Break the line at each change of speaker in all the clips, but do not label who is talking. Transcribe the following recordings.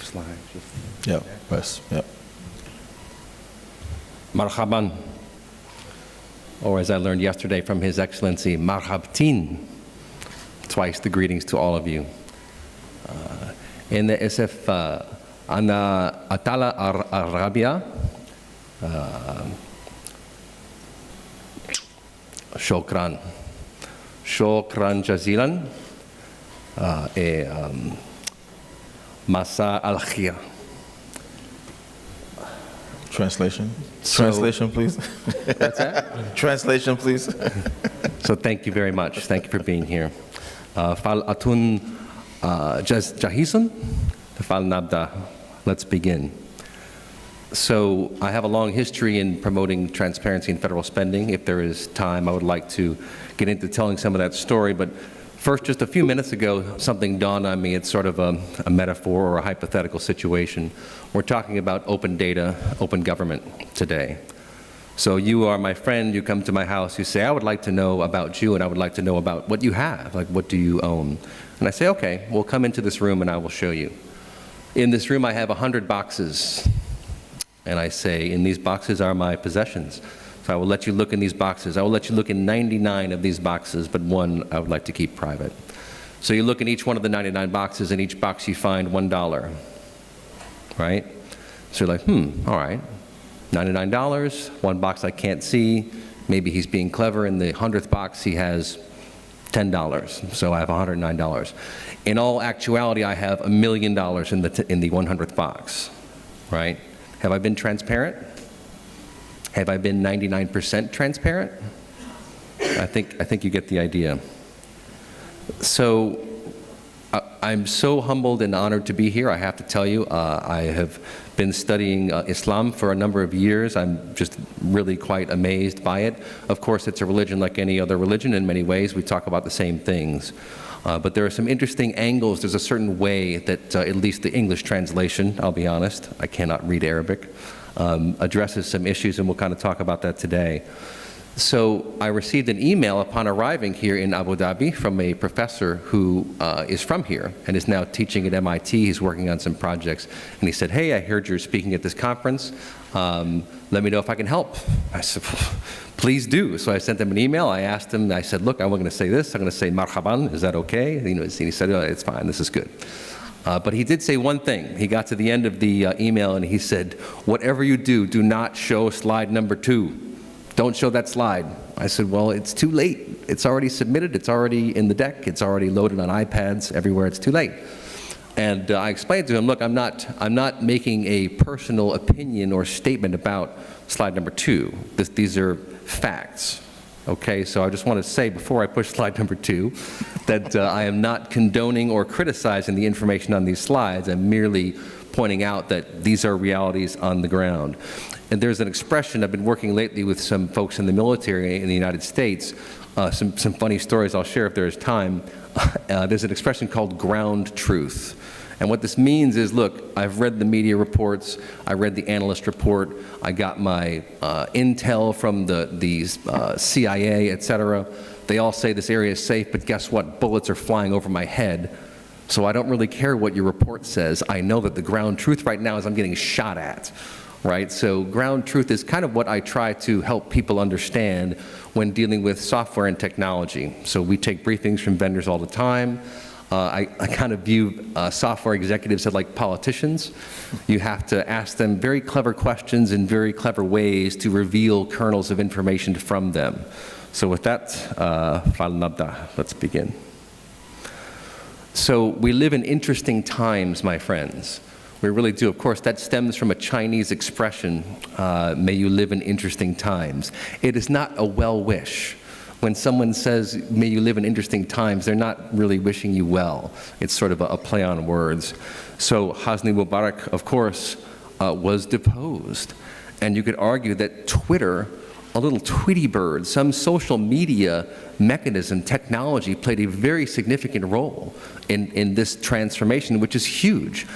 slide.
Yeah, press. Yeah.
Marhaban, or as I learned yesterday from His Excellency, marhabtin. Twice the greetings to all of you. In the SF, Ana Atala Arabia, Shokran. Shokran jazilan. Masa al-khir.
Translation?
So-
Translation, please.
What's that?
Translation, please.
So thank you very much. Thank you for being here. Fal atun jahisun? Fal nabda. Let's begin. So I have a long history in promoting transparency in federal spending. If there is time, I would like to get into telling some of that story. But first, just a few minutes ago, something dawned on me. It's sort of a metaphor or a hypothetical situation. We're talking about open data, open government today. So you are my friend, you come to my house, you say, I would like to know about you and I would like to know about what you have, like what do you own? And I say, okay, we'll come into this room and I will show you. In this room I have 100 boxes. And I say, in these boxes are my possessions. So I will let you look in these boxes. I will let you look in 99 of these boxes, but one I would like to keep private. So you look in each one of the 99 boxes, in each box you find $1, right? So you're like, all right. $99, one box I can't see. Maybe he's being clever. In the 100th box, he has $10, so I have $109. In all actuality, I have $1 million in the 100th box, right? Have I been transparent? Have I been 99% transparent? I think you get the idea. So I'm so humbled and honored to be here. I have to tell you, I have been studying Islam for a number of years. I'm just really quite amazed by it. Of course, it's a religion like any other religion in many ways. We talk about the same things. But there are some interesting angles. There's a certain way that, at least the English translation, I'll be honest, I cannot read Arabic, addresses some issues, and we'll kind of talk about that today. So I received an email upon arriving here in Abu Dhabi from a professor who is from here and is now teaching at MIT. He's working on some projects. And he said, hey, I heard you're speaking at this conference. Let me know if I can help. I said, please do. So I sent him an email. I asked him, I said, look, I'm going to say this. I'm going to say marhaban. Is that okay? And he said, oh, it's fine. This is good. But he did say one thing. He got to the end of the email and he said, whatever you do, do not show slide number 2. Don't show that slide. I said, well, it's too late. It's already submitted. It's already in the deck. It's already loaded on iPads everywhere. It's too late. And I explained to him, look, I'm not making a personal opinion or statement about slide number 2. These are facts. Okay, so I just want to say before I push slide number 2 that I am not condoning or criticizing the information on these slides. I'm merely pointing out that these are realities on the ground. And there's an expression, I've been working lately with some folks in the military in the United States, some funny stories I'll share if there's time. There's an expression called ground truth. And what this means is, look, I've read the media reports, I read the analyst report, I got my intel from the CIA, et cetera. They all say this area is safe, but guess what? Bullets are flying over my head. So I don't really care what your report says. I know that the ground truth right now is I'm getting shot at. Right? So ground truth is kind of what I try to help people understand when dealing with software and technology. So we take briefings from vendors all the time. I kind of view software executives as like politicians. You have to ask them very clever questions in very clever ways to reveal kernels of information from them. So with that, let's begin. So we live in interesting times, my friends. We really do. Of course, that stems from a Chinese expression, may you live in interesting times. It is not a well wish. When someone says, may you live in interesting times, they're not really wishing you well. It's sort of a play on words. So Hosni Mubarak, of course, was deposed. And you could argue that Twitter, a little Tweety bird, some social media mechanism, technology, played a very significant role in this transformation, which is huge.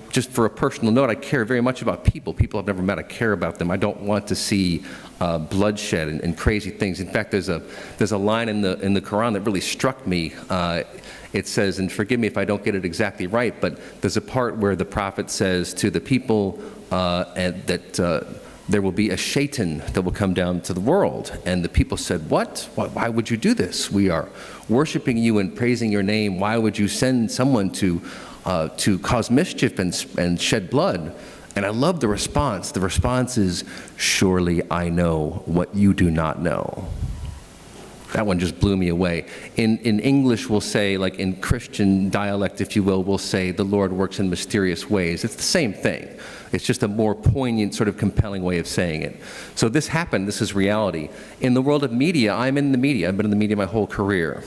Just for a personal note, I care very much about people. People I've never met, I care about them. I don't want to see bloodshed and crazy things. In fact, there's a line in the Quran that really struck me. It says, and forgive me if I don't get it exactly right, but there's a part where the prophet says to the people that there will be a shaitan that will come down to the world. And the people said, what? Why would you do this? We are worshiping you and praising your name. Why would you send someone to cause mischief and shed blood? And I love the response. The response is, surely I know what you do not know. That one just blew me away. In English, we'll say, like in Christian dialect, if you will, we'll say, the Lord works in mysterious ways. It's the same thing. It's just a more poignant, sort of compelling way of saying it. So this happened. This is reality. In the world of media, I'm in the media. I've been in the media my whole career.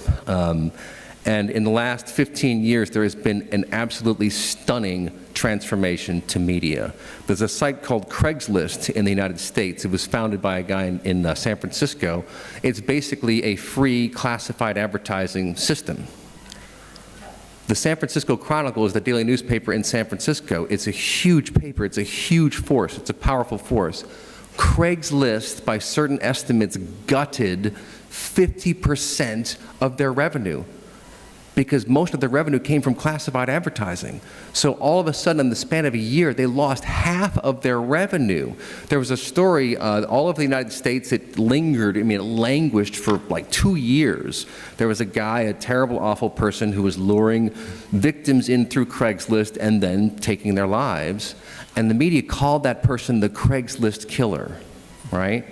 And in the last 15 years, there has been an absolutely stunning transformation to media. There's a site called Craigslist in the United States. It was founded by a guy in San Francisco. It's basically a free classified advertising system. The San Francisco Chronicle is the daily newspaper in San Francisco. It's a huge paper. It's a huge force. It's a powerful force. Craigslist, by certain estimates, gutted 50% of their revenue, because most of the revenue came from classified advertising. So all of a sudden, in the span of a year, they lost half of their revenue. There was a story, all over the United States, it lingered, it languished for like 2 years. There was a guy, a terrible, awful person who was luring victims in through Craigslist and then taking their lives. And the media called that person the Craigslist killer, right?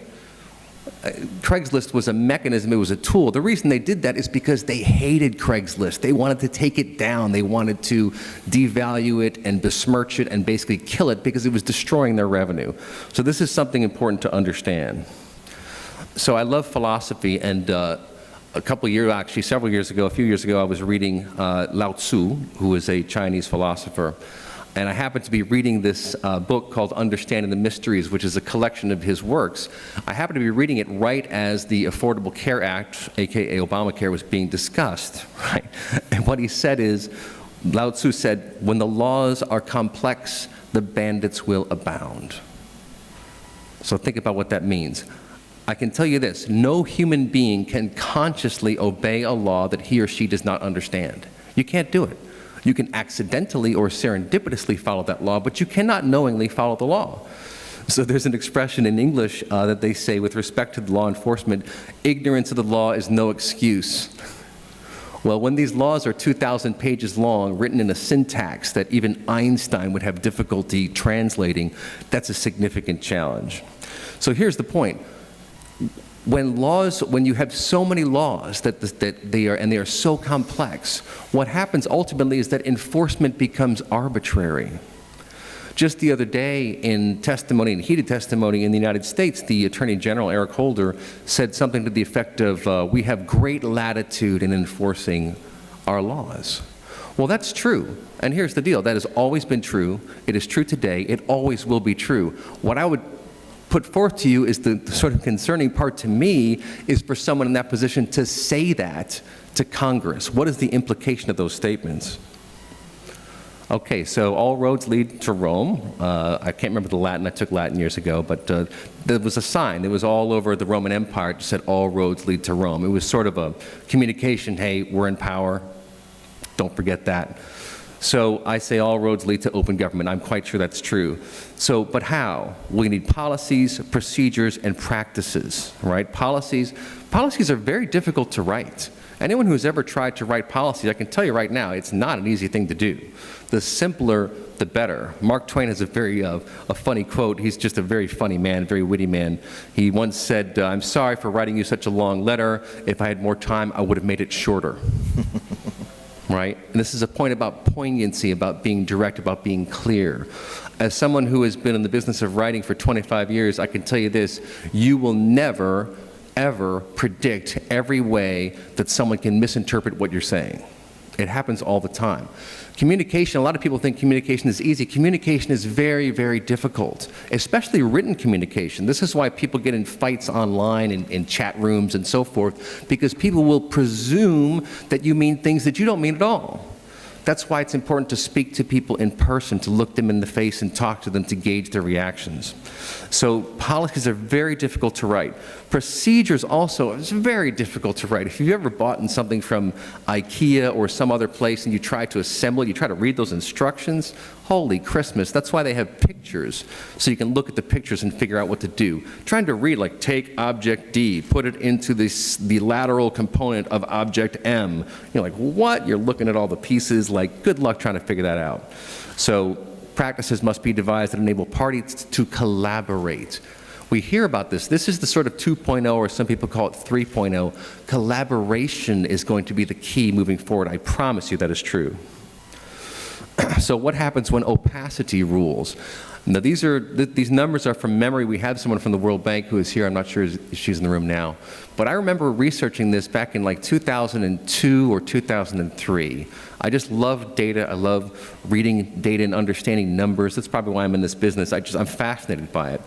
Craigslist was a mechanism, it was a tool. The reason they did that is because they hated Craigslist. They wanted to take it down. They wanted to devalue it and besmirch it and basically kill it because it was destroying their revenue. So this is something important to understand. So I love philosophy, and a few years ago, I was reading Lao Tzu, who is a Chinese philosopher. And I happened to be reading this book called Understanding the Mysteries, which is a collection of his works. I happened to be reading it right as the Affordable Care Act, aka Obamacare, was being discussed, right? And what he said is, Lao Tzu said, when the laws are complex, the bandits will abound. So think about what that means. I can tell you this, no human being can consciously obey a law that he or she does not understand. You can't do it. You can accidentally or serendipitously follow that law, but you cannot knowingly follow the law. So there's an expression in English that they say with respect to the law enforcement, ignorance of the law is no excuse. Well, when these laws are 2,000 pages long, written in a syntax that even Einstein would have difficulty translating, that's a significant challenge. So here's the point. When you have so many laws that they are so complex, what happens ultimately is that enforcement becomes arbitrary. Just the other day in heated testimony in the United States, the Attorney General, Eric Holder, said something to the effect of, we have great latitude in enforcing our laws. Well, that's true. And here's the deal. That has always been true. It is true today. It always will be true. What I would put forth to you is the sort of concerning part to me is for someone in that position to say that to Congress. What is the implication of those statements? Okay, so all roads lead to Rome. I can't remember the Latin. I took Latin years ago, but there was a sign. It was all over the Roman Empire. It said all roads lead to Rome. It was sort of a communication, hey, we're in power. Don't forget that. So I say all roads lead to open government. I'm quite sure that's true. So, but how? We need policies, procedures, and practices, right? Policies are very difficult to write. Anyone who's ever tried to write policies, I can tell you right now, it's not an easy thing to do. The simpler, the better. Mark Twain has a very a funny quote. He's just a very funny man, very witty man. He once said, I'm sorry for writing you such a long letter. If I had more time, I would have made it shorter. Right? And this is a point about poignancy, about being direct, about being clear. As someone who has been in the business of writing for 25 years, I can tell you this, you will never, ever predict every way that someone can misinterpret what you're saying. It happens all the time. Communication, a lot of people think communication is easy. Communication is very, very difficult, especially written communication. This is why people get in fights online, in chat rooms and so forth, because people will presume that you mean things that you don't mean at all. That's why it's important to speak to people in person, to look them in the face and talk to them to gauge their reactions. So policies are very difficult to write. Procedures also is very difficult to write. If you've ever bought something from IKEA or some other place and you try to assemble it, you try to read those instructions, holy Christmas. That's why they have pictures, so you can look at the pictures and figure out what to do. Trying to read, like, take object D, put it into the lateral component of object M. You're like, what? You're looking at all the pieces, like, good luck trying to figure that out. So practices must be devised that enable parties to collaborate. We hear about this. This is the sort of 2.0, or some people call it 3.0. Collaboration is going to be the key moving forward. I promise you that is true. So what happens when opacity rules? Now, these numbers are from memory. We have someone from the World Bank who is here. I'm not sure if she's in the room now. But I remember researching this back in like 2002 or 2003. I just love data. I love reading data and understanding numbers. That's probably why I'm in this business. I'm fascinated by it.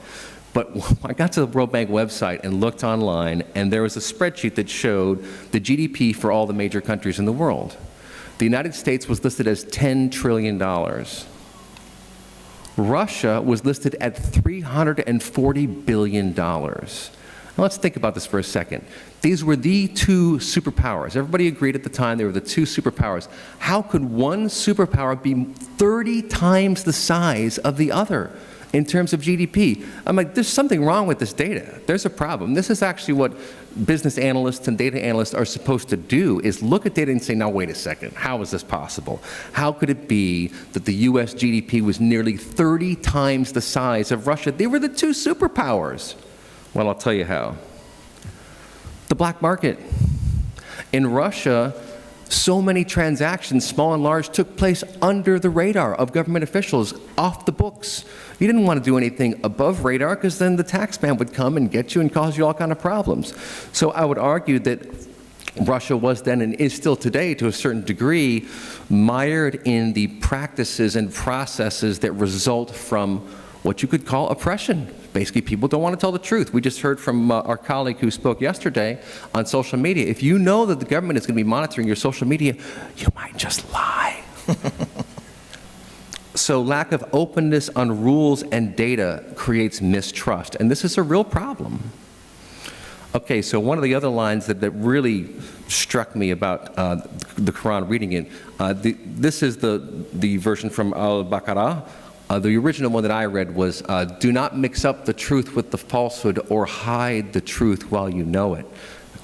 But I got to the World Bank website and looked online, and there was a spreadsheet that showed the GDP for all the major countries in the world. The United States was listed as $10 trillion. Russia was listed at $340 billion. Now let's think about this for a second. These were the two superpowers. Everybody agreed at the time they were the two superpowers. How could one superpower be 30 times the size of the other in terms of GDP? I'm like, there's something wrong with this data. There's a problem. This is actually what business analysts and data analysts are supposed to do, is look at data and say, now wait a second, how is this possible? How could it be that the US GDP was nearly 30 times the size of Russia? They were the two superpowers. Well, I'll tell you how. The black market. In Russia, so many transactions, small and large, took place under the radar of government officials, off the books. You didn't want to do anything above radar, because then the tax man would come and get you and cause you all kind of problems. So I would argue that Russia was then, and is still today to a certain degree, mired in the practices and processes that result from what you could call oppression. Basically, people don't want to tell the truth. We just heard from our colleague who spoke yesterday on social media. If you know that the government is going to be monitoring your social media, you might just lie. So lack of openness on rules and data creates mistrust, and this is a real problem. Okay, so one of the other lines that really struck me about the Quran, reading it, this is the version from Al-Baqarah. The original one that I read was, do not mix up the truth with the falsehood or hide the truth while you know it.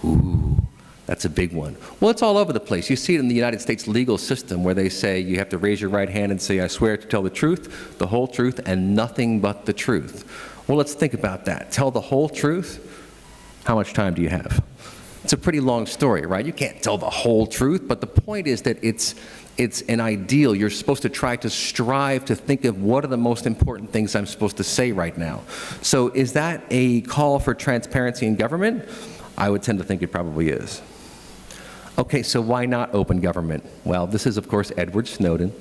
Ooh, that's a big one. Well, it's all over the place. You see it in the United States legal system where they say you have to raise your right hand and say, I swear to tell the truth, the whole truth, and nothing but the truth. Well, let's think about that. Tell the whole truth. How much time do you have? It's a pretty long story, right? You can't tell the whole truth, but the point is that it's an ideal. You're supposed to try to strive to think of what are the most important things I'm supposed to say right now. So is that a call for transparency in government? I would tend to think it probably is. Okay, so why not open government? Well, this is, of course, Edward Snowden.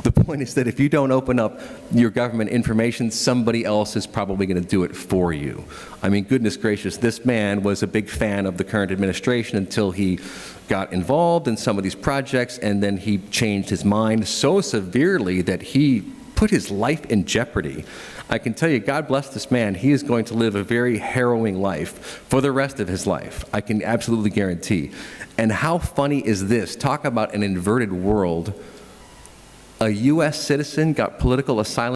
The point is that if you don't open up your government information, somebody else is probably going to do it for you. I mean, goodness gracious, this man was a big fan of the current administration until he got involved in some of these projects, and then he changed his mind so severely that he put his life in jeopardy. I can tell you, God bless this man. He is going to live a very harrowing life for the rest of his life. I can absolutely guarantee. And how funny is this? Talk about an inverted world. A U.S. citizen got political asylum